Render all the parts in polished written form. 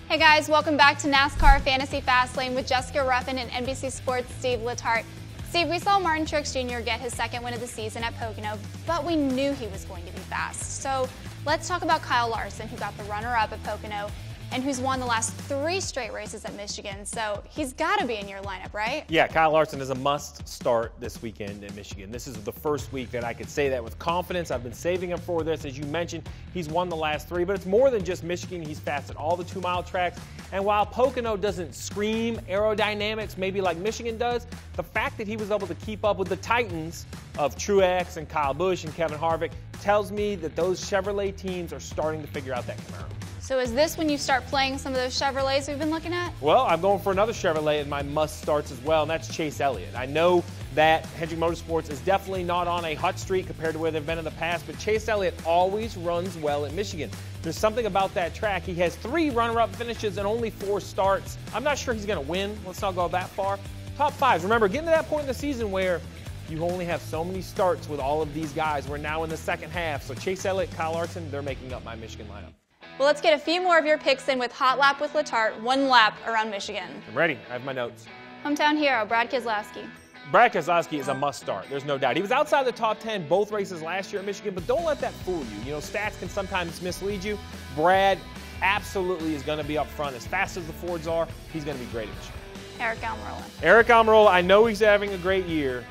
Hey guys, welcome back to NASCAR Fantasy Fastlane with Jessica Ruffin and NBC Sports Steve Letarte. Steve, we saw Martin Truex Jr. get his second win of the season at Pocono, but we knew he was going to be fast. So let's talk about Kyle Larson, who got the runner-up at Pocono and who's won the last 3 straight races at Michigan. So he's got to be in your lineup, right? Yeah, Kyle Larson is a must start this weekend in Michigan. This is the first week that I could say that with confidence. I've been saving him for this. As you mentioned, he's won the last 3, but it's more than just Michigan. He's fast at all the 2-mile tracks. And while Pocono doesn't scream aerodynamics maybe like Michigan does, the fact that he was able to keep up with the titans of Truex and Kyle Busch and Kevin Harvick tells me that those Chevrolet teams are starting to figure out that Camaro. So is this when you start playing some of those Chevrolets we've been looking at? Well, I'm going for another Chevrolet in my must starts as well, and that's Chase Elliott. I know that Hendrick Motorsports is definitely not on a hot streak compared to where they've been in the past, but Chase Elliott always runs well at Michigan. There's something about that track. He has 3 runner-up finishes and only 4 starts. I'm not sure he's going to win. Let's not go that far. Top 5s. Remember, getting to that point in the season where you only have so many starts with all of these guys. We're now in the second half. So Chase Elliott, Kyle Larson, they're making up my Michigan lineup. Well, let's get a few more of your picks in with Hot Lap with Letarte, 1 lap around Michigan. I'm ready. I have my notes. Hometown hero, Brad Keselowski. Brad Keselowski is a must start. There's no doubt. He was outside the top 10 both races last year at Michigan, but don't let that fool you. You know, stats can sometimes mislead you. Brad absolutely is going to be up front. As fast as the Fords are, he's going to be great at Michigan. Eric Almirola. Eric Almirola, I know he's having a great year,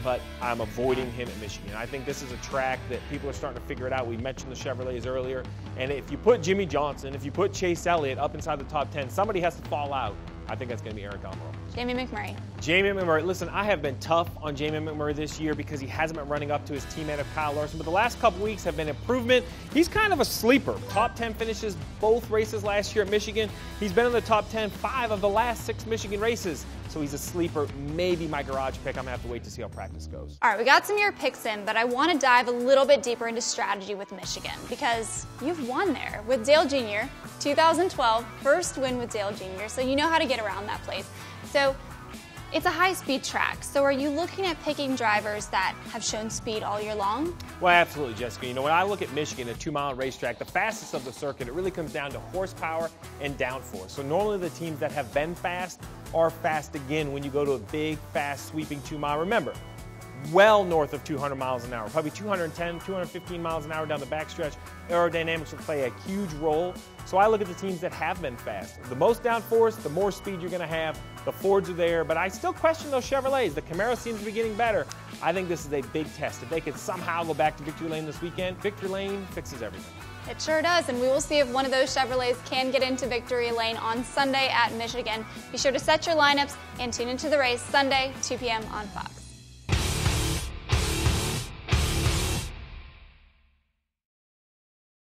but I'm avoiding him at Michigan. I think this is a track that people are starting to figure it out. We mentioned the Chevrolets earlier, and if you put Jimmy Johnson, if you put Chase Elliott up inside the top 10, somebody has to fall out. I think that's going to be Eric Almirola. Jamie McMurray. Jamie McMurray. Listen, I have been tough on Jamie McMurray this year because he hasn't been running up to his teammate of Kyle Larson, but the last couple weeks have been improvement. He's kind of a sleeper. Top 10 finishes both races last year at Michigan. He's been in the top 10 5 of the last 6 Michigan races, so he's a sleeper. Maybe my garage pick. I'm going to have to wait to see how practice goes. All right, we got some of your picks in, but I want to dive a little bit deeper into strategy with Michigan because you've won there with Dale Jr., 2012, first win with Dale Jr., so you know how to get around that place. So it's a high-speed track, so are you looking at picking drivers that have shown speed all year long? Well, absolutely, Jessica. You know, when I look at Michigan, a 2-mile racetrack, the fastest of the circuit, it really comes down to horsepower and downforce. So normally the teams that have been fast are fast again when you go to a big, fast, sweeping 2-mile. Remember, well north of 200 miles an hour, probably 210, 215 miles an hour down the backstretch. Aerodynamics will play a huge role. So I look at the teams that have been fast. The most downforce, the more speed you're going to have. The Fords are there, but I still question those Chevrolets. The Camaro seems to be getting better. I think this is a big test. If they could somehow go back to victory lane this weekend, victory lane fixes everything. It sure does, and we will see if one of those Chevrolets can get into victory lane on Sunday at Michigan. Be sure to set your lineups and tune into the race Sunday, 2 p.m. on Fox.